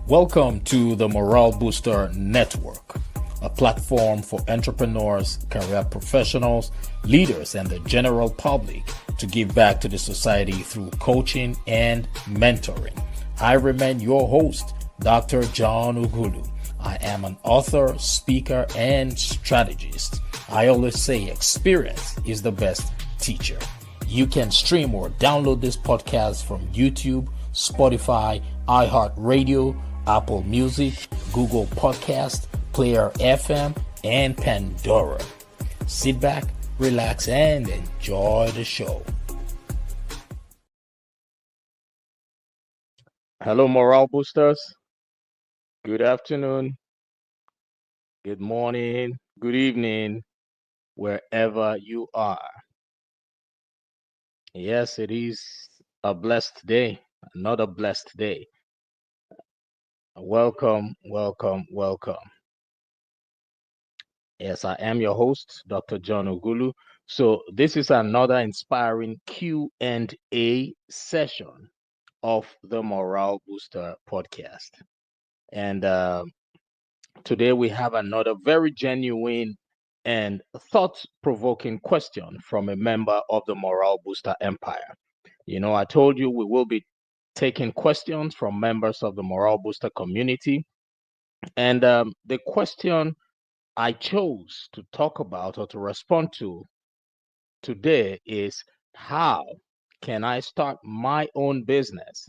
Welcome to the Morale Booster Network, a platform for entrepreneurs, career professionals, leaders, and the general public to give back to the society through coaching and mentoring. I remain your host, Dr. John Ugulu. I am an author, speaker, and strategist. I always say experience is the best teacher. You can stream or download this podcast from YouTube, Spotify, iHeartRadio, Apple Music, Google Podcast, Player FM, and Pandora. Sit back, relax, and enjoy the show. Hello, Morale Boosters. Good afternoon, good morning, good evening, wherever you are. Yes, it is a blessed day, another blessed day. Welcome, welcome, welcome. Yes, I am your host, Dr. John Ugulu. So this is another inspiring Q&A session of the Morale Booster podcast. And today we have another very genuine and thought-provoking question from a member of the Morale Booster Empire. You know, I told you we will be taking questions from members of the Morale Booster community. And the question I chose to talk about or to respond to today is, how can I start my own business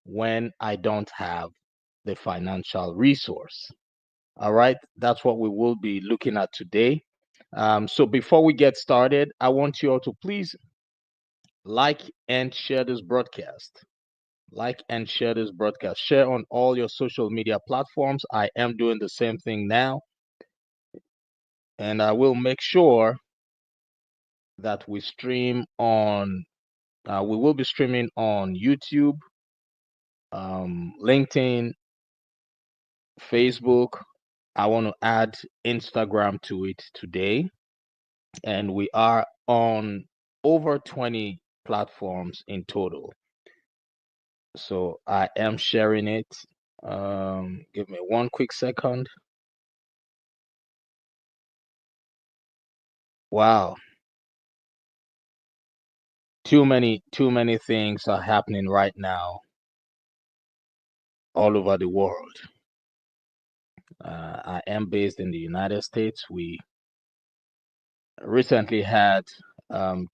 when I don't have the financial resource? All right, that's what we will be looking at today. So before we get started, I want you all to please like and share this broadcast. Like and share this broadcast. Share on all your social media platforms. I am doing the same thing now. And I will make sure that we stream on, we will be streaming on YouTube, LinkedIn, Facebook. I want to add Instagram to it today. And we are on over 20 platforms in total. So I am sharing it. Give me one quick second. Wow. Too many things are happening right now all over the world. I am based in the United States. We recently had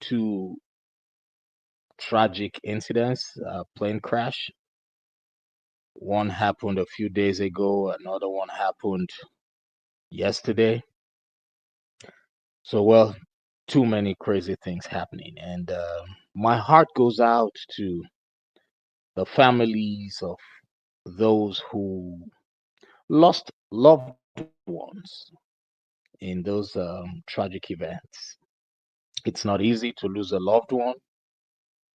two tragic incidents, plane crash. One happened a few days ago, another one happened yesterday. So, well, too many crazy things happening. And my heart goes out to the families of those who lost loved ones in those tragic events. It's not easy to lose a loved one,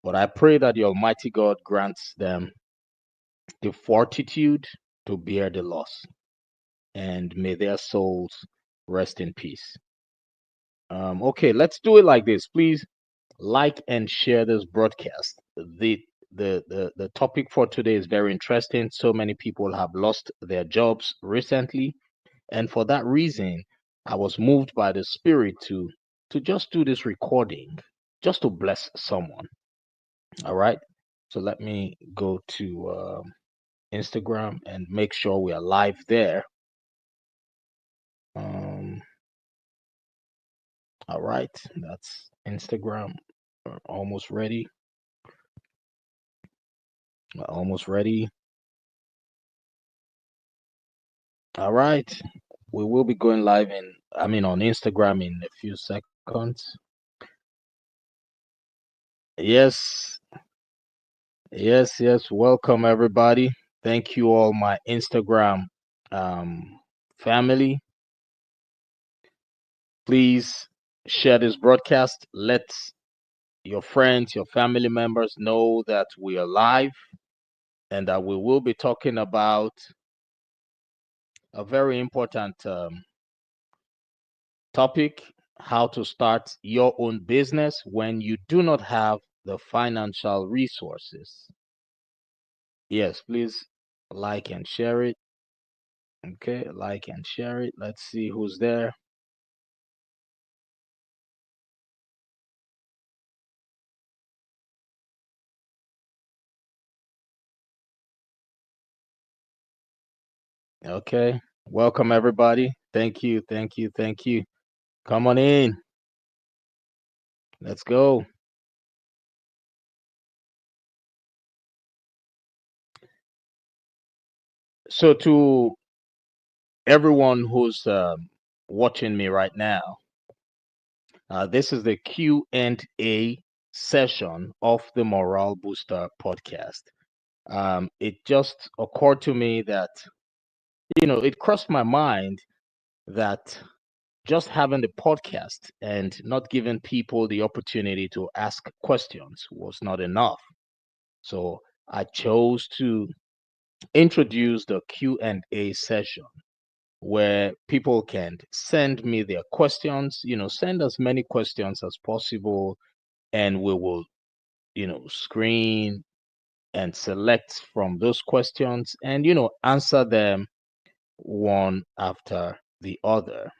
but I pray that the Almighty God grants them the fortitude to bear the loss, and may their souls rest in peace. Okay, let's do it like this. Please like and share this broadcast. The topic for today is very interesting. So many people have lost their jobs recently, and for that reason, I was moved by the Spirit to just do this recording, just to bless someone. All right. So let me go to Instagram and make sure we are live there. Um, all right, that's Instagram. We're almost ready. Almost ready. All right. We will be going live on Instagram in a few seconds. Yes. Yes. Welcome everybody. Thank you all, my Instagram family. Please share this broadcast. Let your friends, your family members know that we are live and that we will be talking about a very important topic: how to start your own business when you do not have the financial resources. Yes, please like and share it. Okay, like and share it. Let's see who's there. Okay, welcome everybody. Thank you, thank you, thank you. Come on in. Let's go. So, to everyone who's watching me right now, this is the Q&A session of the Morale Booster podcast. It just occurred to me that, it crossed my mind that just having the podcast and not giving people the opportunity to ask questions was not enough. So I chose to introduce the Q&A session where people can send me their questions, send as many questions as possible, and we will, screen and select from those questions and, answer them one after the other.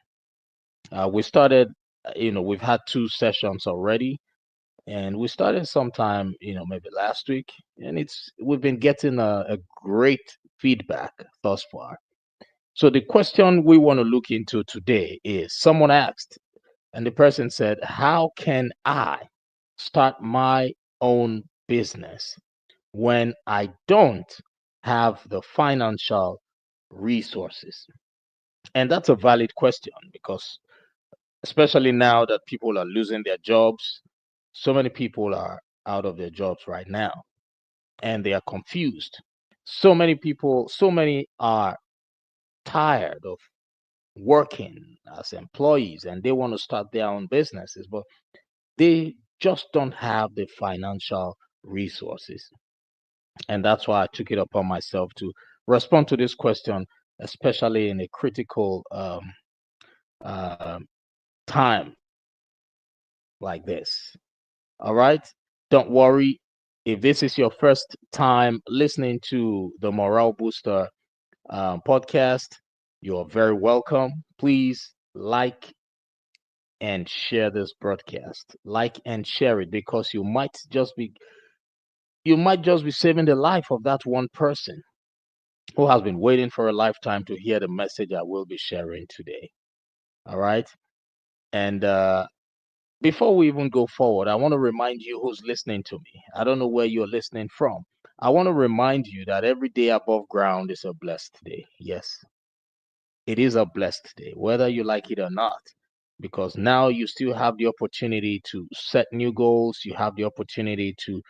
We started, we've had two sessions already, and we started sometime, maybe last week, and we've been getting a great feedback thus far. So the question we want to look into today is someone asked, and the person said, how can I start my own business when I don't have the financial resources? And that's a valid question because, especially now that people are losing their jobs, so many people are out of their jobs right now and they are confused. So many are tired of working as employees and they want to start their own businesses, but they just don't have the financial resources. And that's why I took it upon myself to respond to this question, especially in a critical uh, time like this. All right. Don't worry. If this is your first time listening to the Morale Booster podcast, you're very welcome. Please like and share this broadcast. Like and share it because you might just be saving the life of that one person who has been waiting for a lifetime to hear the message I will be sharing today. All right. And before we even go forward, I want to remind you who's listening to me. I don't know where you're listening from. I want to remind you that every day above ground is a blessed day. Yes, it is a blessed day, whether you like it or not, because now you still have the opportunity to set new goals. You have the opportunity to,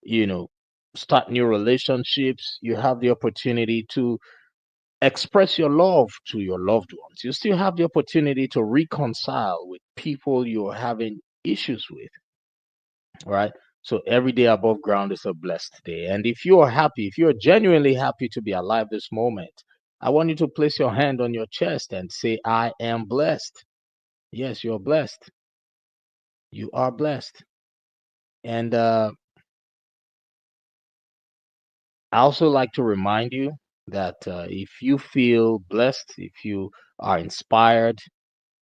you know, start new relationships. You have the opportunity to express your love to your loved ones. You still have the opportunity to reconcile with people you're having issues with, right? So every day above ground is a blessed day. And if you are happy, if you're genuinely happy to be alive this moment, I want you to place your hand on your chest and say, I am blessed. Yes, you're blessed. You are blessed. And I also like to remind you that if you feel blessed, if you are inspired,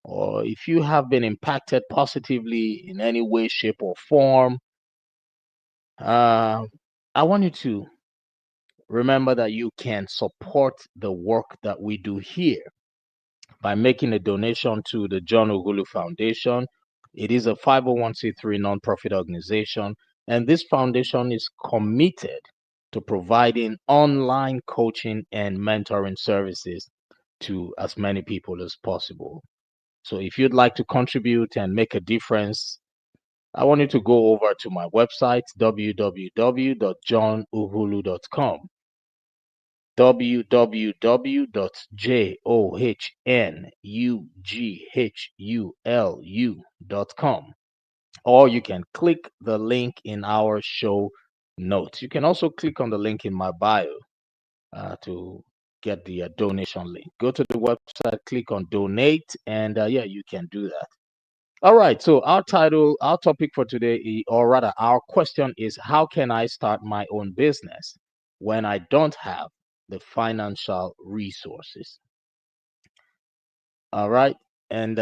or if you have been impacted positively in any way, shape, or form, uh, I want you to remember that you can support the work that we do here by making a donation to the John Ogulu Foundation. It is a 501c3 nonprofit organization, and this foundation is committed to providing online coaching and mentoring services to as many people as possible. So if you'd like to contribute and make a difference, I want you to go over to my website, www.johnughulu.com, www.johnughulu.com, or you can click the link in our show notes. You can also click on the link in my bio to get the donation link. Go to the website, click on donate, and yeah, you can do that. All right. So our topic for today, or rather, our question is, how can I start my own business when I don't have the financial resources. All right. And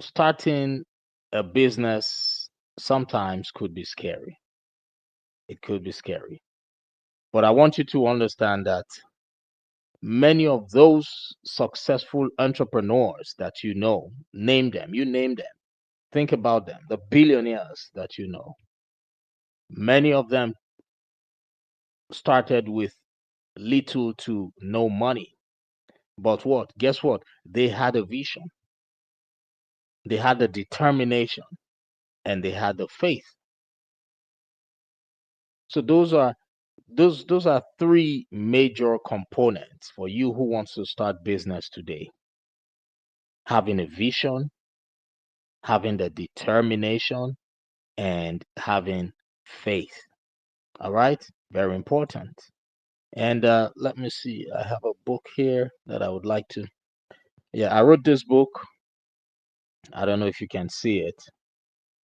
starting a business sometimes could be scary. It could be scary. But I want you to understand that many of those successful entrepreneurs that you know, name them, you name them, think about them, the billionaires that you know, many of them started with little to no money. But what? Guess what? They had a vision, they had the determination, and they had the faith. So those are three major components for you who wants to start business today. Having a vision, having the determination, and having faith. All right? Very important. And let me see. I have a book here that I would like to. Yeah, I wrote this book. I don't know if you can see it.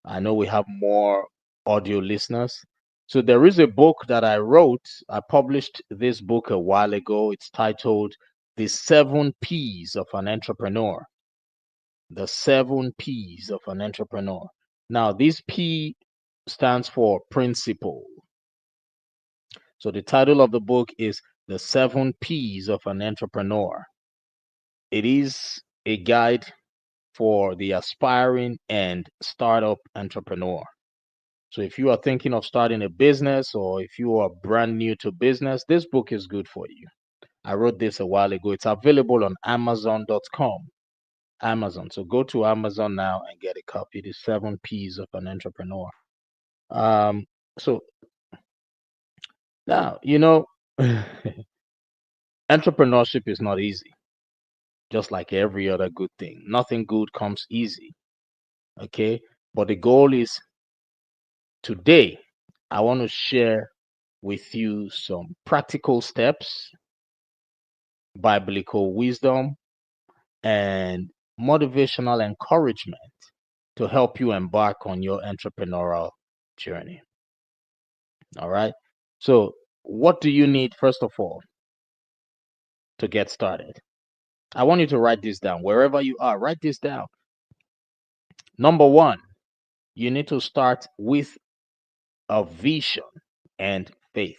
I know we have more audio listeners. So there is a book that I wrote. I published this book a while ago. It's titled The Seven P's of an Entrepreneur. The Seven P's of an Entrepreneur. Now, this P stands for principle. So the title of the book is The Seven P's of an Entrepreneur. It is a guide for the aspiring and startup entrepreneur. So if you are thinking of starting a business or if you are brand new to business, this book is good for you. I wrote this a while ago. It's available on Amazon.com. Amazon. So go to Amazon now and get a copy. The Seven P's of an Entrepreneur. So now, entrepreneurship is not easy, just like every other good thing. Nothing good comes easy. Okay. But the goal is today, I want to share with you some practical steps, biblical wisdom, and motivational encouragement to help you embark on your entrepreneurial journey. All right. So, what do you need, first of all, to get started? I want you to write this down. Wherever you are, write this down. Number one, you need to start with a vision and faith.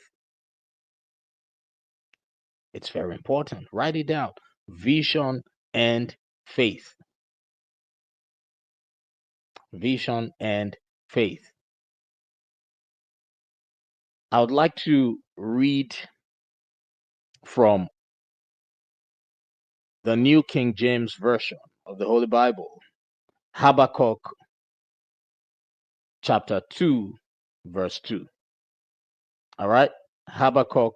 It's very important. Write it down. Vision and faith. Vision and faith. I would like to read from the New King James Version of the Holy Bible, Habakkuk chapter 2, verse 2. All right? Habakkuk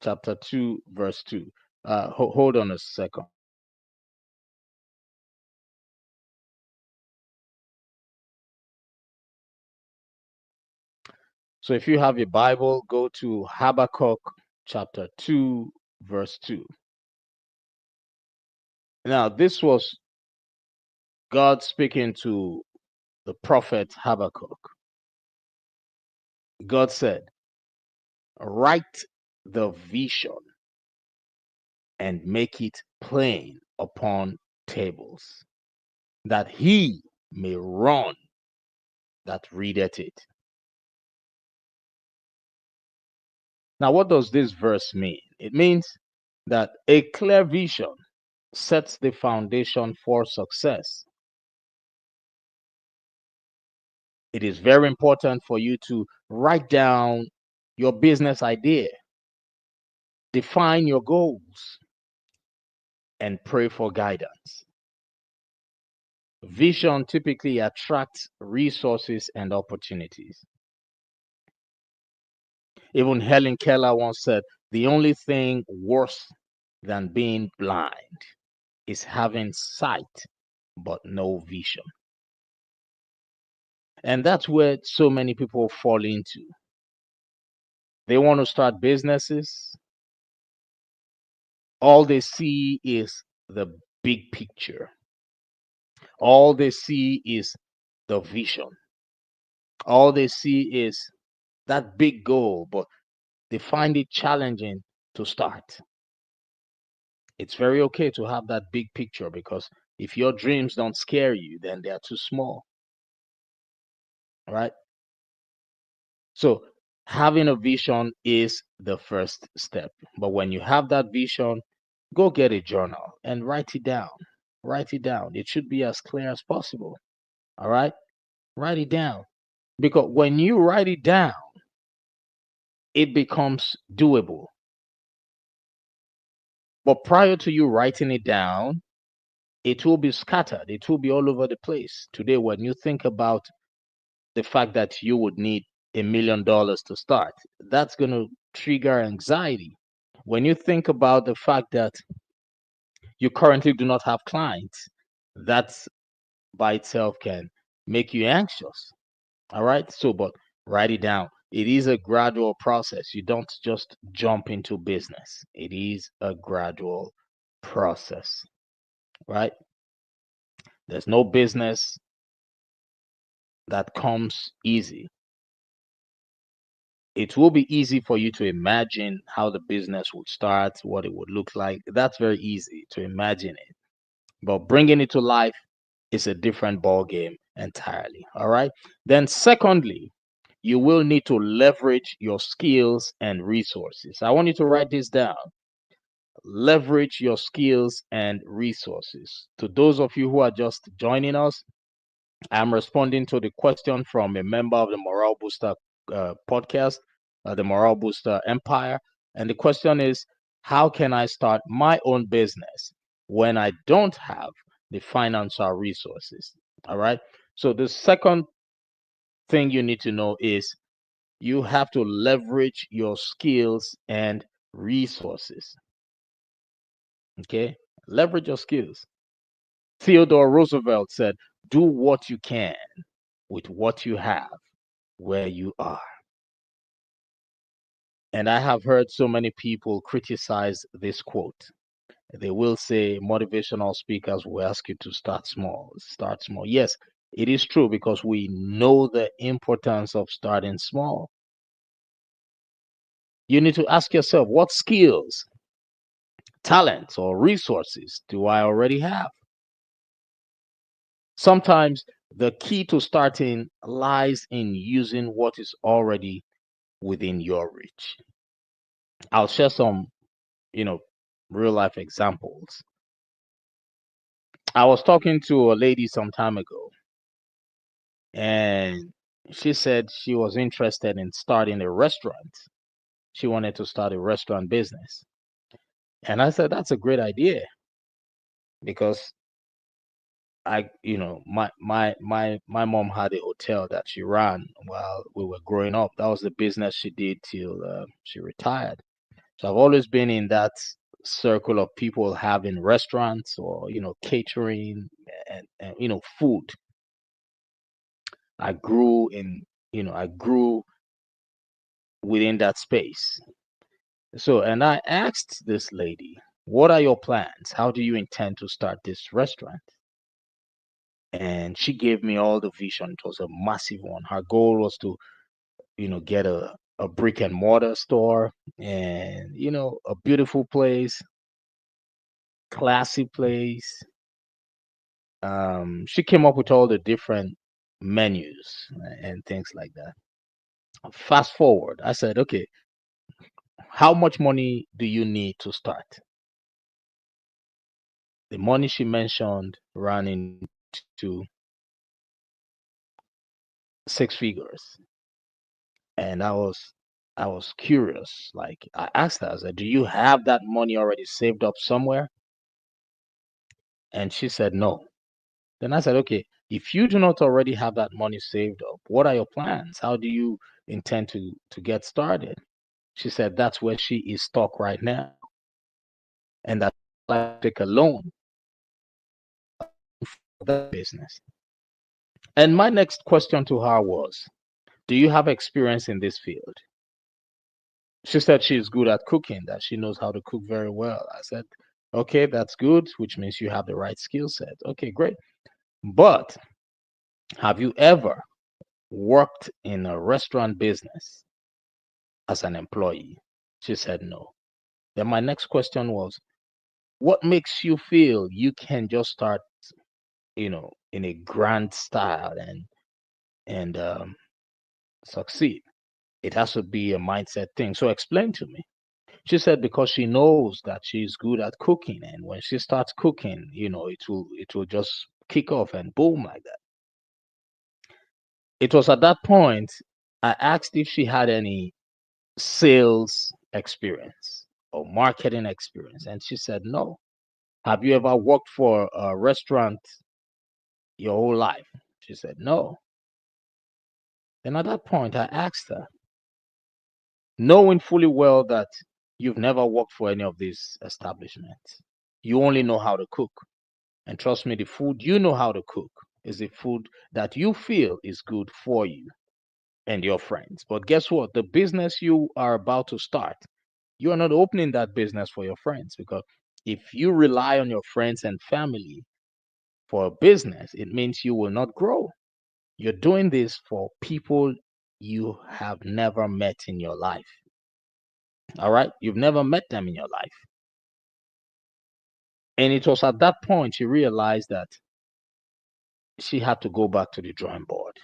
chapter 2, verse 2. Hold on a second. So if you have your Bible, go to Habakkuk chapter 2, verse 2. Now, this was God speaking to the prophet Habakkuk. God said, write the vision and make it plain upon tables, that he may run that readeth it. Now, what does this verse mean? It means that a clear vision sets the foundation for success. It is very important for you to write down your business idea, define your goals, and pray for guidance. Vision typically attracts resources and opportunities. Even Helen Keller once said, the only thing worse than being blind is having sight but no vision. And that's where so many people fall into. They want to start businesses. All they see is the big picture. All they see is the vision. All they see is that big goal, but They find it challenging to start. It's very okay to have that big picture, because if your dreams don't scare you, then they are too small, right? So having a vision is the first step. But when you have that vision, go get a journal and write it down. Write it down. It should be as clear as possible. All right? Write it down. Because when you write it down, it becomes doable. But prior to you writing it down, it will be scattered. It will be all over the place. Today, when you think about the fact that you would need $1 million to start, that's going to trigger anxiety. When you think about the fact that you currently do not have clients, that by itself can make you anxious. All right. So, but write it down. It is a gradual process. You don't just jump into business, it is a gradual process, right? There's no business that comes easy. It will be easy for you to imagine how the business would start, what it would look like. That's very easy to imagine it. But bringing it to life is a different ball game entirely. All right. Then, secondly, you will need to leverage your skills and resources. I want you to write this down. Leverage your skills and resources. To those of you who are just joining us, I'm responding to the question from a member of the Morale Booster podcast, the Morale Booster Empire. And the question is, how can I start my own business when I don't have the financial resources? All right. So the second thing you need to know is you have to leverage your skills and resources. Okay. Leverage your skills. Theodore Roosevelt said, do what you can with what you have where you are. And I have heard so many people criticize this quote. They will say motivational speakers will ask you to start small, start small. Yes, it is true, because we know the importance of starting small. You need to ask yourself, what skills, talents, or resources do I already have? Sometimes the key to starting lies in using what is already within your reach. I'll share some, you know, real life examples. I was talking to a lady some time ago, and she said she was interested in starting a restaurant. She wanted to start a restaurant business. And I said, that's a great idea, because my mom had a hotel that she ran while we were growing up. That was the business she did till she retired. So I've always been in that circle of people having restaurants, or catering, and food. I grew in I grew within that space. So, and I asked this lady, what are your plans? How do you intend to start this restaurant? And she gave me all the vision. It was a massive one. Her goal was to get a brick and mortar store, and a beautiful place, classy place. She came up with all the different menus and things like that. Fast forward, I said, okay, how much money do you need to start? The money she mentioned ran into 6 figures. And I was curious. Like, I asked her, I said, do you have that money already saved up somewhere? And she said no. Then I said, okay, if you do not already have that money saved up, what are your plans? How do you intend to get started? She said that's where she is stuck right now. And that like take a loan for that business. And my next question to her was, do you have experience in this field? She said she's good at cooking, that she knows how to cook very well. I said, okay, that's good, which means you have the right skill set. Okay, great. But have you ever worked in a restaurant business as an employee? She said no. Then my next question was, what makes you feel you can just start, in a grand style and succeed? It has to be a mindset thing. So explain to me. She said because she knows that she's good at cooking, and when she starts cooking, it will just kick off and boom like that. It was at that point I asked if she had any sales experience or marketing experience, and she said no. Have you ever worked for a restaurant your whole life? She said no. Then at that point I asked her, knowing fully well that you've never worked for any of these establishments, you only know how to cook. And trust me, the food you know how to cook is the food that you feel is good for you and your friends. But guess what? The business you are about to start, you are not opening that business for your friends, because if you rely on your friends and family for a business, it means you will not grow. You're doing this for people you have never met in your life. All right? You've never met them in your life. And it was at that point she realized that she had to go back to the drawing board.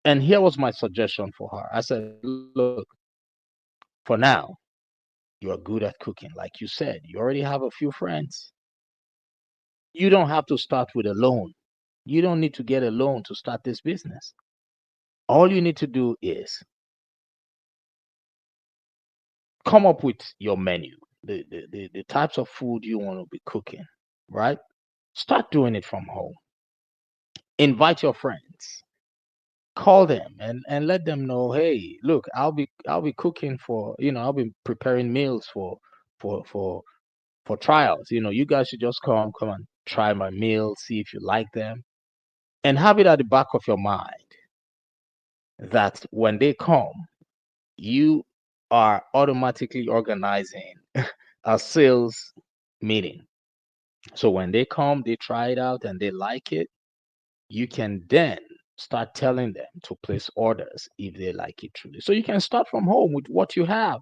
And here was my suggestion for her. I said, look, for now, you are good at cooking. Like you said, you already have a few friends. You don't have to start with a loan. You don't need to get a loan to start this business. All you need to do is come up with your menu, the types of food you want to be cooking, right? Start doing it from home. Invite your friends, call them and let them know, hey, look, I'll be cooking for, I'll be preparing meals for for for trials. You guys should just come and try my meals, see if you like them, and have it at the back of your mind that when they come, you are automatically organizing a sales meeting. So when they come, they try it out and they like it, you can then start telling them to place orders if they like it truly. So you can start from home with what you have.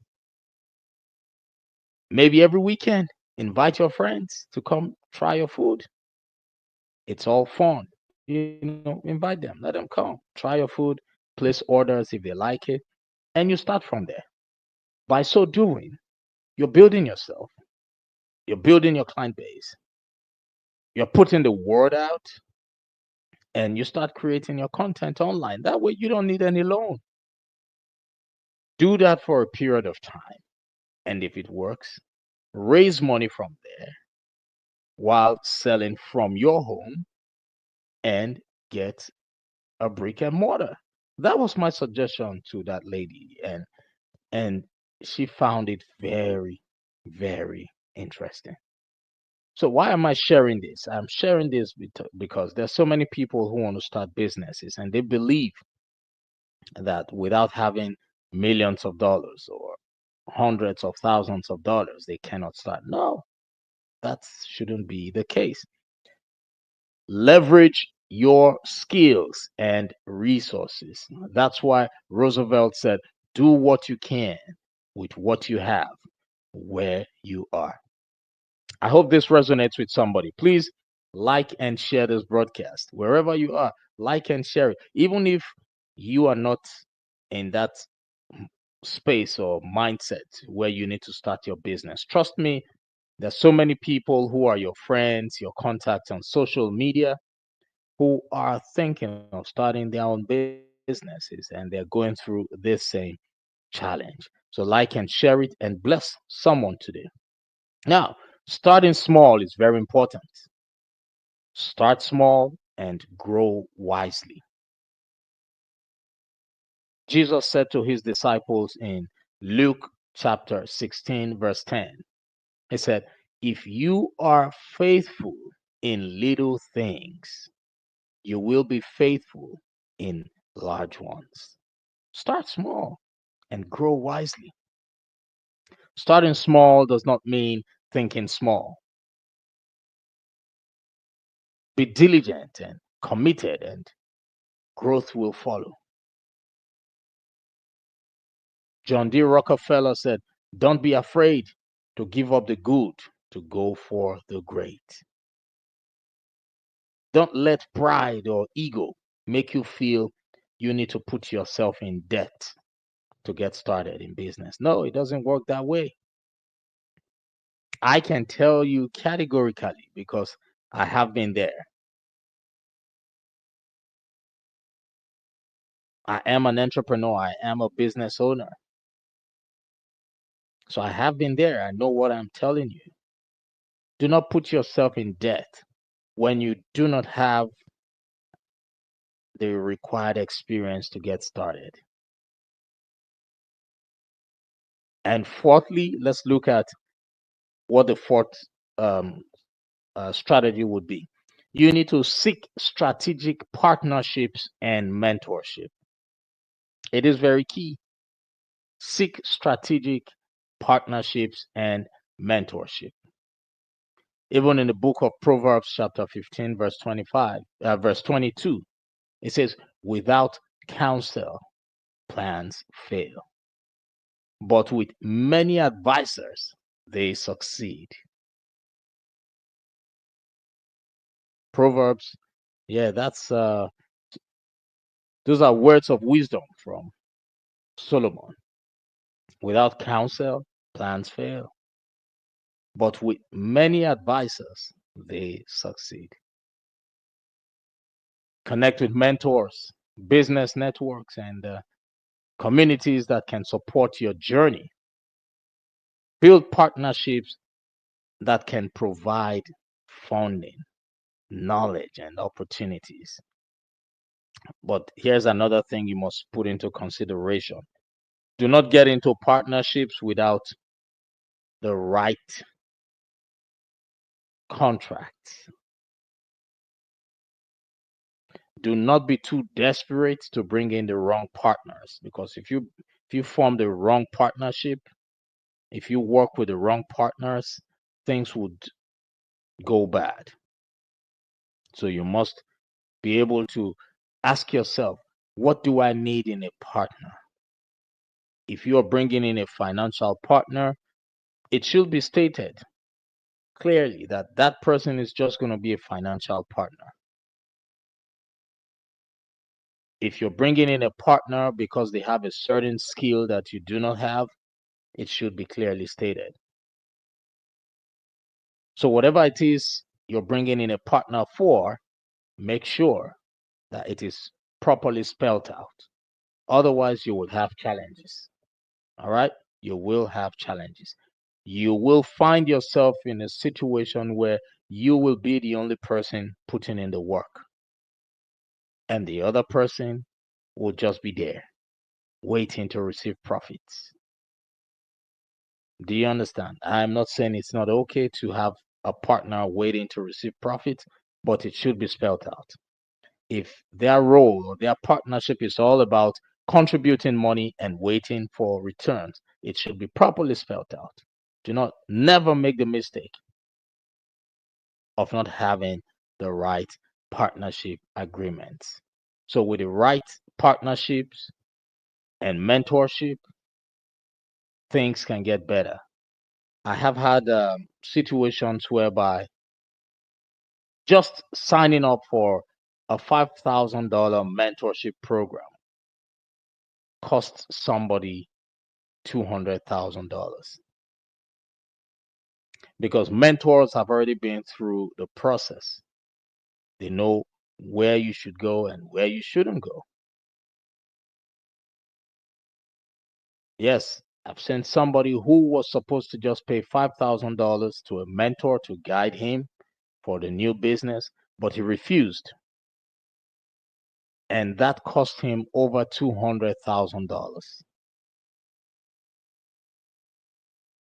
Maybe every weekend, invite your friends to come try your food. It's all fun. Invite them, let them come, try your food, place orders if they like it, and you start from there. By so doing, you're building yourself, you're building your client base, you're putting the word out, and you start creating your content online. That way, you don't need any loan. Do that for a period of time. And if it works, raise money from there while selling from your home and get a brick and mortar. That was my suggestion to that lady, and she found it very, very interesting. So why am I sharing this? I'm sharing this because there's so many people who want to start businesses and they believe that without having millions of dollars or hundreds of thousands of dollars, they cannot start. No, that shouldn't be the case. Leverage your skills and resources. That's why Roosevelt said, do what you can with what you have where you are. I hope this resonates with somebody. Please like and share this broadcast. Wherever you are, like and share it. Even if you are not in that space or mindset where you need to start your business. Trust me, there's so many people who are your friends, your contacts on social media who are thinking of starting their own businesses and they're going through this same challenge. So like and share it and bless someone today. Now, starting small is very important. Start small and grow wisely. Jesus said to his disciples in Luke chapter 16, verse 10, he said, if you are faithful in little things, you will be faithful in large ones. Start small and grow wisely. Starting small does not mean thinking small. Be diligent and committed, and growth will follow. John D. Rockefeller said, Don't be afraid to give up the good to go for the great. Don't let pride or ego make you feel you need to put yourself in debt to get started in business. No, it doesn't work that way. I can tell you categorically because I have been there. I am an entrepreneur, I am a business owner. So I have been there. I know what I'm telling you. Do not put yourself in debt when you do not have the required experience to get started. And fourthly, let's look at what the fourth um, strategy would be. You need to seek strategic partnerships and mentorship. It is very key. Seek strategic partnerships and mentorship. Even in the book of Proverbs, chapter 15, verse 22, it says, without counsel, plans fail. But with many advisors, they succeed. Proverbs, yeah, those are words of wisdom from Solomon. Without counsel, plans fail. But with many advisors, they succeed. Connect with mentors, business networks, and communities that can support your journey. Build partnerships that can provide funding, knowledge, and opportunities. But here's another thing you must put into consideration. Do not get into partnerships without the right contracts. Do not be too desperate to bring in the wrong partners, because if you form the wrong partnership, if you work with the wrong partners, things would go bad. So you must be able to ask yourself, what do I need in a partner? If you are bringing in a financial partner, it should be stated clearly that that person is just going to be a financial partner. If you're bringing in a partner because they have a certain skill that you do not have, it should be clearly stated. So, whatever it is you're bringing in a partner for, make sure that it is properly spelled out. Otherwise, you will have challenges. All right? You will have challenges. You will find yourself in a situation where you will be the only person putting in the work, and the other person will just be there waiting to receive profits. Do you understand? I'm not saying it's not okay to have a partner waiting to receive profits, but it should be spelled out. If their role or their partnership is all about contributing money and waiting for returns, it should be properly spelled out. Do not never make the mistake of not having the right partnership agreements. So, with the right partnerships and mentorship, things can get better. I have had situations whereby just signing up for a $5,000 mentorship program costs somebody $200,000 because mentors have already been through the process. They know where you should go and where you shouldn't go. Yes, I've seen somebody who was supposed to just pay $5,000 to a mentor to guide him for the new business, but he refused. And that cost him over $200,000.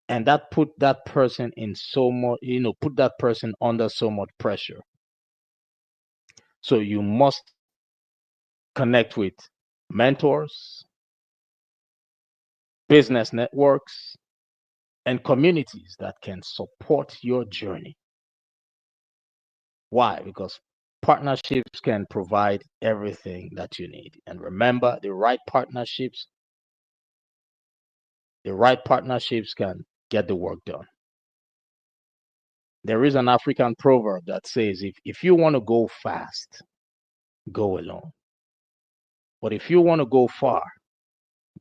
And that put that person in so much, put that person under so much pressure. So you must connect with mentors, business networks, and communities that can support your journey. Why? Because partnerships can provide everything that you need. And remember, the right partnerships The right partnerships can get the work done. There is an African proverb that says if you want to go fast, go alone. But if you want to go far,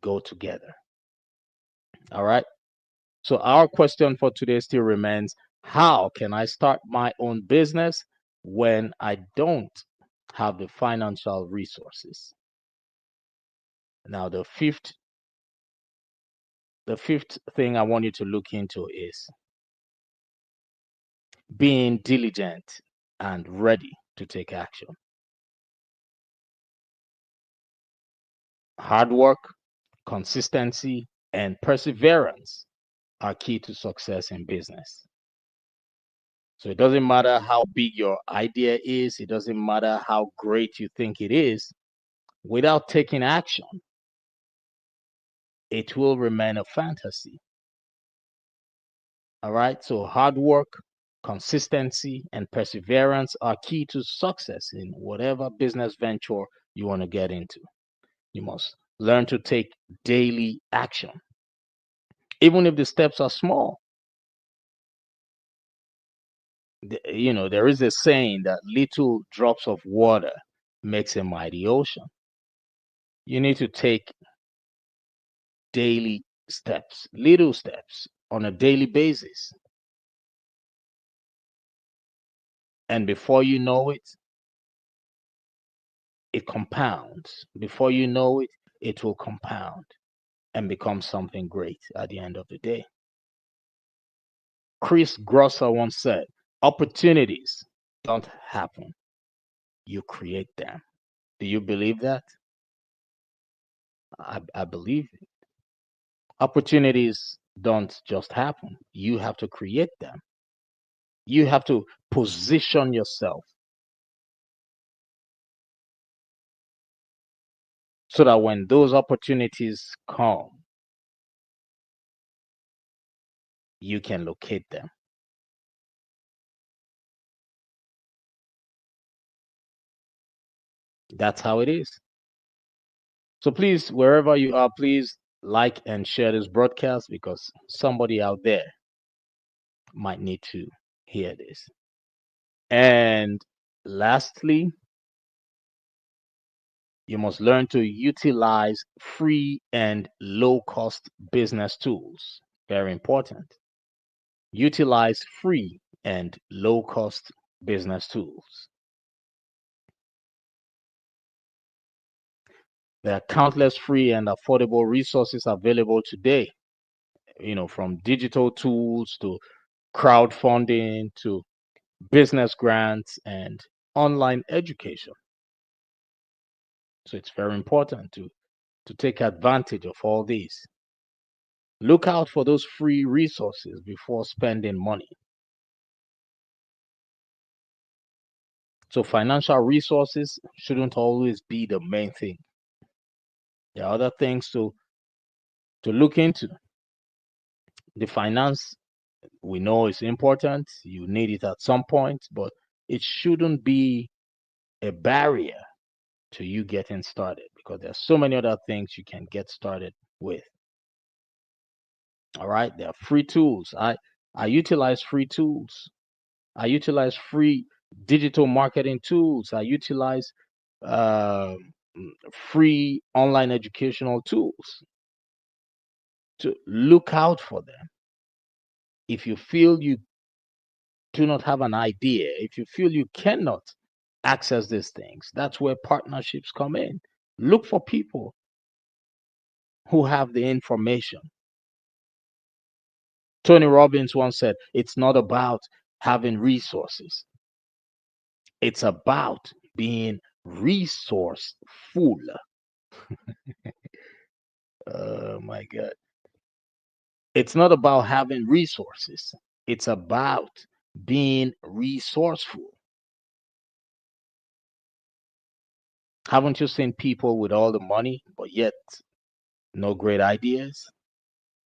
go together. All right. So our question for today still remains, how can I start my own business when I don't have the financial resources? Now, the fifth thing I want you to look into is being diligent and ready to take action. Hard work, consistency, and perseverance are key to success in business. So it doesn't matter how big your idea is, it doesn't matter how great you think it is, without taking action, it will remain a fantasy. All right. So hard work, consistency, and perseverance are key to success in whatever business venture you want to get into. You must learn to take daily action, even if the steps are small. There is a saying that little drops of water makes a mighty ocean. You need to take daily steps, little steps on a daily basis. And before you know it, it compounds. Before you know it, it will compound and become something great at the end of the day. Chris Grosser once said, opportunities don't happen, you create them. Do you believe that? I believe it. Opportunities don't just happen, you have to create them. You have to position yourself so that when those opportunities come, you can locate them. That's how it is. So please, wherever you are, please like and share this broadcast because somebody out there might need to hear this. And lastly, you must learn to utilize free and low cost business tools. Very important. Utilize free and low cost business tools. There are countless free and affordable resources available today, from digital tools to crowdfunding to business grants and online education. So it's very important to take advantage of all these. Look out for those free resources before spending money. So financial resources shouldn't always be the main thing. There are other things to look into. The finance, we know is important. You need it at some point, but it shouldn't be a barrier to you getting started because there's so many other things you can get started with. All right, there are free tools. I utilize free tools. I utilize free digital marketing tools. I utilize uh, free online educational tools. To look out for them. If you feel you do not have an idea, if you feel you cannot access these things, that's where partnerships come in. Look for people who have the information. Tony Robbins once said, it's not about having resources, it's about being resourceful. Oh my God. It's not about having resources, it's about being resourceful. Haven't you seen people with all the money, but yet no great ideas?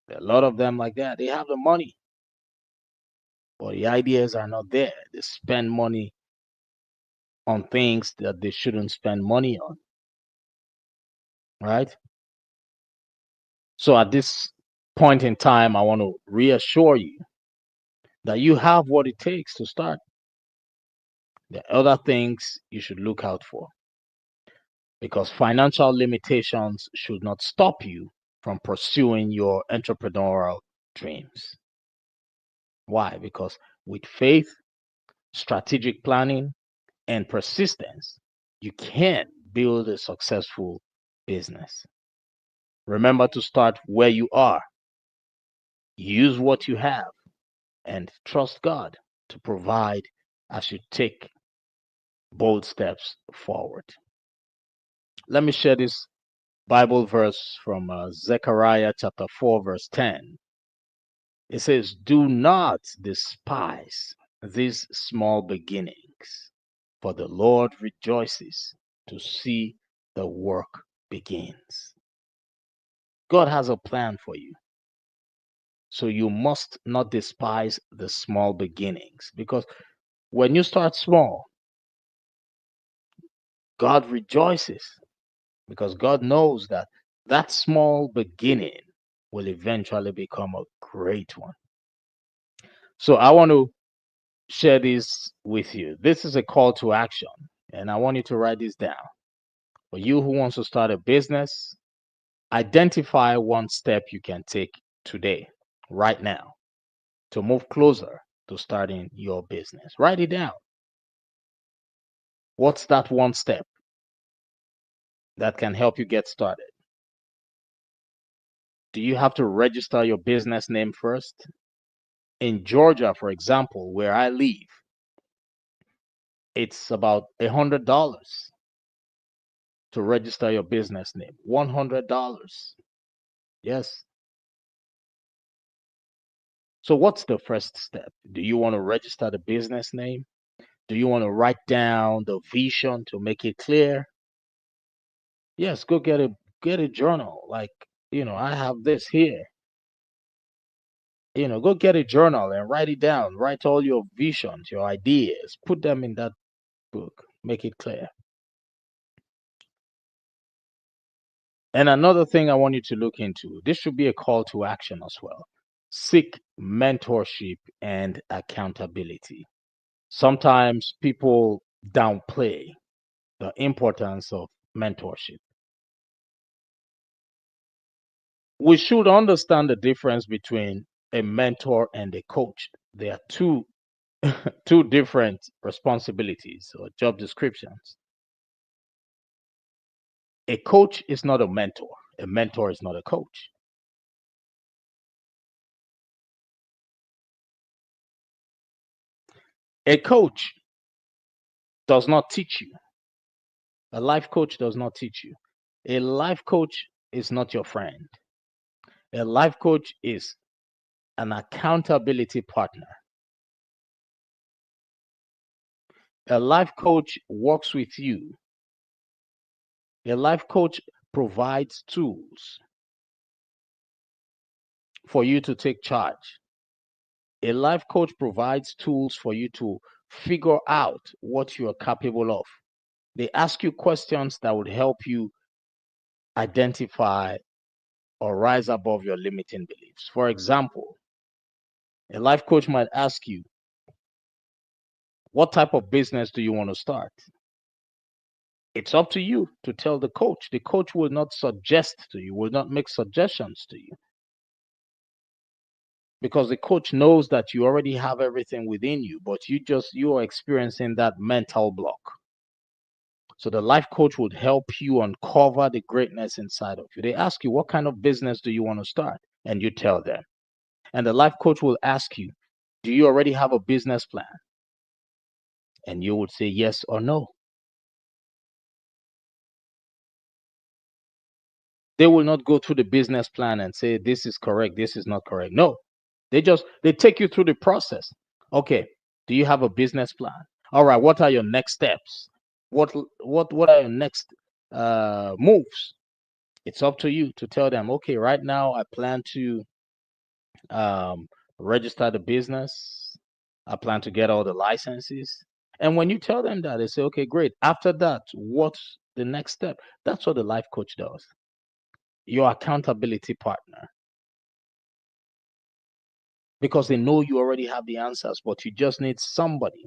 There are a lot of them like that. They have the money, but the ideas are not there. They spend money on things that they shouldn't spend money on, right? So at this point in time, I want to reassure you that you have what it takes to start. There are other things you should look out for because financial limitations should not stop you from pursuing your entrepreneurial dreams. Why? Because with faith, strategic planning, and persistence, you can build a successful business. Remember to start where you are, use what you have, and trust God to provide as you take bold steps forward. Let me share this Bible verse from Zechariah chapter 4, verse 10. It says, "Do not despise these small beginnings, for the Lord rejoices to see the work begins." God has a plan for you. So you must not despise the small beginnings because when you start small, God rejoices because God knows that that small beginning will eventually become a great one. So I want to share this with you. This is a call to action, and I want you to write this down. For you who wants to start a business, identify one step you can take today, right now, to move closer to starting your business. Write it down. What's that one step that can help you get started? Do you have to register your business name first? In Georgia, for example, where I live, it's about $100 to register your business name. $100. Yes. So what's the first step? Do you want to register the business name? Do you want to write down the vision to make it clear? Yes, go get a journal. Like, I have this here. Go get a journal and write it down. Write all your visions, your ideas. Put them in that book. Make it clear. And another thing I want you to look into, this should be a call to action as well. Seek mentorship and accountability. Sometimes people downplay the importance of mentorship. We should understand the difference between a mentor and a coach. They are two two different responsibilities or job descriptions. A coach is not a mentor. A mentor is not a coach. A coach does not teach you. A life coach does not teach you. A life coach is not your friend. A life coach is an accountability partner. A life coach works with you. A life coach provides tools for you to take charge. A life coach provides tools for you to figure out what you are capable of. They ask you questions that would help you identify or rise above your limiting beliefs. For example, a life coach might ask you, what type of business do you want to start? It's up to you to tell the coach. The coach will not suggest to you, will not make suggestions to you because the coach knows that you already have everything within you, but you are experiencing that mental block. So the life coach would help you uncover the greatness inside of you. They ask you, what kind of business do you want to start? And you tell them. And the life coach will ask you, do you already have a business plan? And you would say yes or no. They will not go through the business plan and say this is correct, this is not correct. No. They take you through the process. Okay, do you have a business plan? All right, what are your next steps? What are your next moves? It's up to you to tell them, okay, right now I plan to um, register the business. I plan to get all the licenses. And when you tell them that, they say, okay, great. After that, what's the next step? That's what the life coach does. Your accountability partner. because they know you already have the answers, but you just need somebody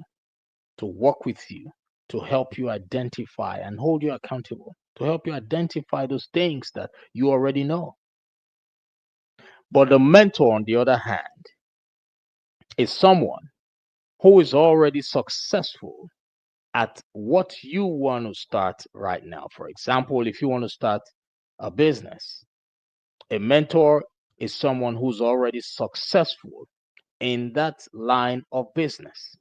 to work with you, to help you identify and hold you accountable, to help you identify those things that you already know. But the mentor, on the other hand, is someone who is already successful at what you want to start right now. For example, if you want to start a business, a mentor is someone who's already successful in that line of business.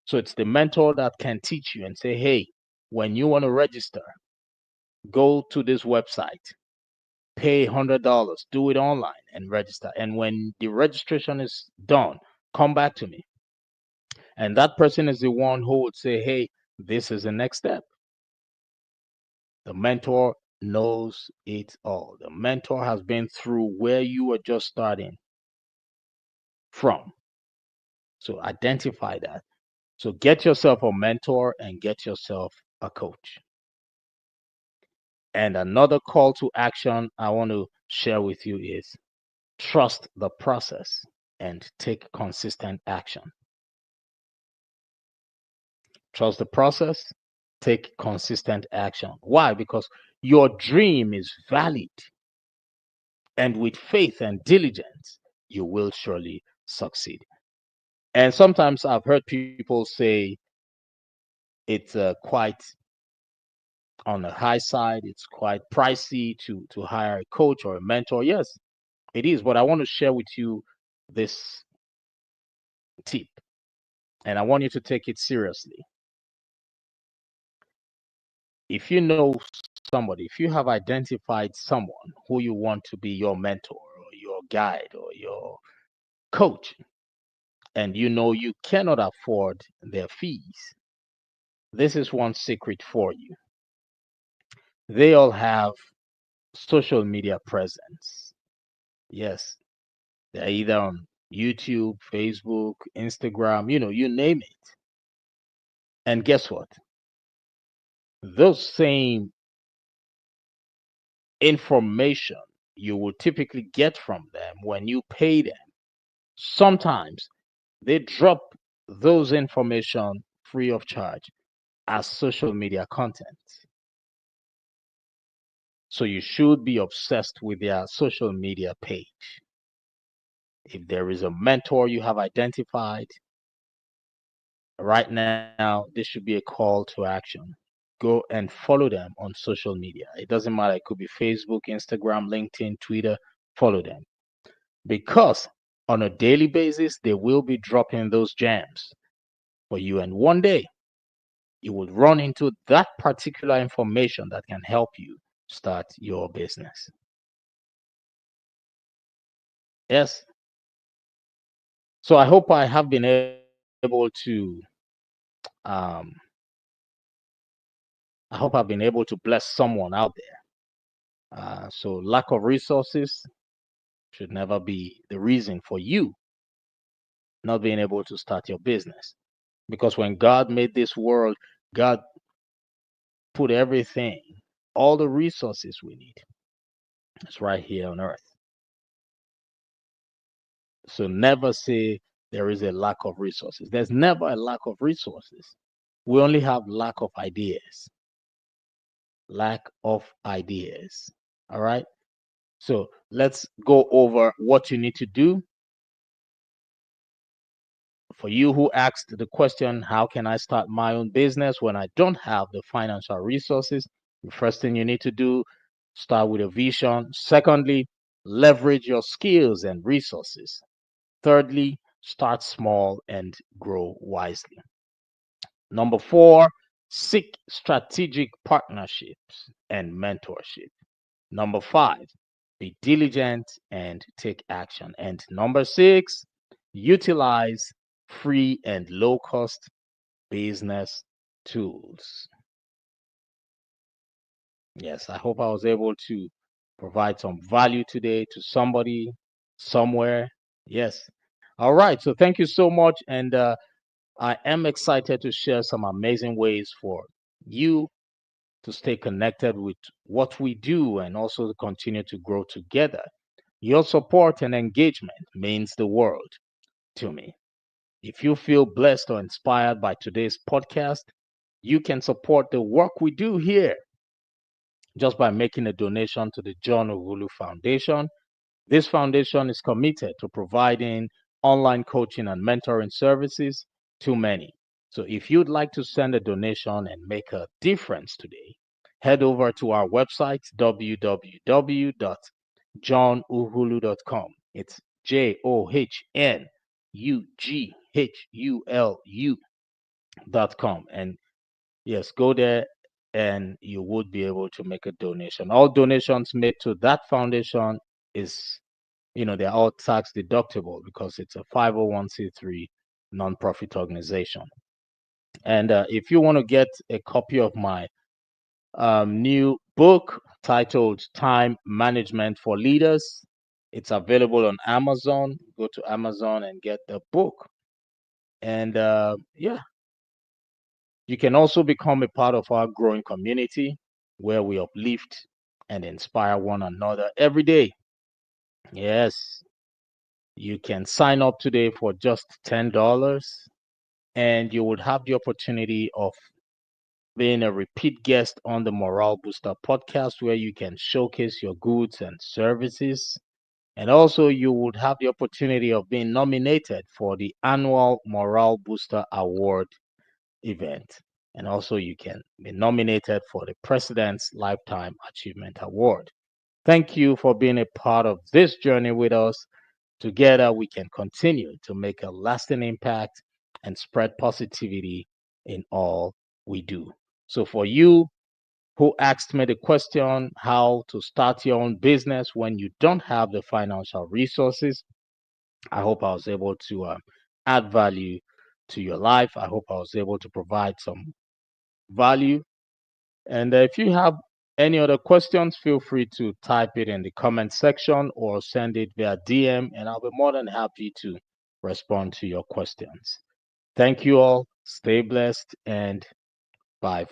So it's the mentor that can teach you and say, hey, when you want to register, go to this website, pay $100, do it online and register. And when the registration is done, come back to me. And that person is the one who would say, hey, this is the next step. The mentor knows it all. The mentor has been through where you are just starting from. So identify that. So get yourself a mentor and get yourself a coach. And another call to action I want to share with you is trust the process and take consistent action. Trust the process, take consistent action. Why? Because your dream is valid. And with faith and diligence, you will surely succeed. And sometimes I've heard people say it's quite on the high side, it's quite pricey to hire a coach or a mentor. Yes, it is. But I want to share with you this tip, and I want you to take it seriously. If you know somebody, if you have identified someone who you want to be your mentor or your guide or your coach, and you know you cannot afford their fees, this is one secret for you. They all have social media presence. Yes, they're either on YouTube, Facebook, Instagram, you name it. And guess what? Those same information you will typically get from them when you pay them. Sometimes they drop those information free of charge as social media content. So you should be obsessed with their social media page. If there is a mentor you have identified, right now, this should be a call to action. Go and follow them on social media. It doesn't matter. It could be Facebook, Instagram, LinkedIn, Twitter. Follow them because on a daily basis, they will be dropping those gems for you. And one day, you will run into that particular information that can help you start your business. Yes. So I have been able to, um, I hope I've been able to bless someone out there. So lack of resources should never be the reason for you not being able to start your business. Because when God made this world, God put everything, all the resources we need. It's right here on earth. So never say there is a lack of resources. There's never a lack of resources. We only have lack of ideas. Lack of ideas. All right. So let's go over what you need to do. For you who asked the question, how can I start my own business when I don't have the financial resources? The first thing you need to do, start with a vision. Secondly, leverage your skills and resources. Thirdly, start small and grow wisely. Number four, seek strategic partnerships and mentorship. Number five, be diligent and take action. And number six, utilize free and low cost business tools. Yes, I hope I was able to provide some value today to somebody somewhere. Yes. All right. So thank you so much. And I am excited to share some amazing ways for you to stay connected with what we do and also to continue to grow together. Your support and engagement means the world to me. If you feel blessed or inspired by today's podcast, you can support the work we do here just by making a donation to the John Uhulu Foundation. This foundation is committed to providing online coaching and mentoring services to many. So if you'd like to send a donation and make a difference today, head over to our website, www.johnuhulu.com. It's JOHNUGHULU.com. And yes, go there and you would be able to make a donation. All donations made to that foundation is, they're all tax deductible because it's a 501c3 nonprofit organization. And if you want to get a copy of my new book titled Time Management for Leaders, it's available on Amazon. Go to Amazon and get the book. And yeah, you can also become a part of our growing community where we uplift and inspire one another every day. Yes, you can sign up today for just $10 and you would have the opportunity of being a repeat guest on the Morale Booster podcast where you can showcase your goods and services. And also, you would have the opportunity of being nominated for the annual Morale Booster Award event. And also, you can be nominated for the President's Lifetime Achievement Award. Thank you for being a part of this journey with us. Together, we can continue to make a lasting impact and spread positivity in all we do. So, for you who asked me the question how to start your own business when you don't have the financial resources, I hope I was able to add value to your life. I hope I was able to provide some value. And if you have any other questions, feel free to type it in the comment section or send it via DM, and I'll be more than happy to respond to your questions. Thank you all. Stay blessed and bye.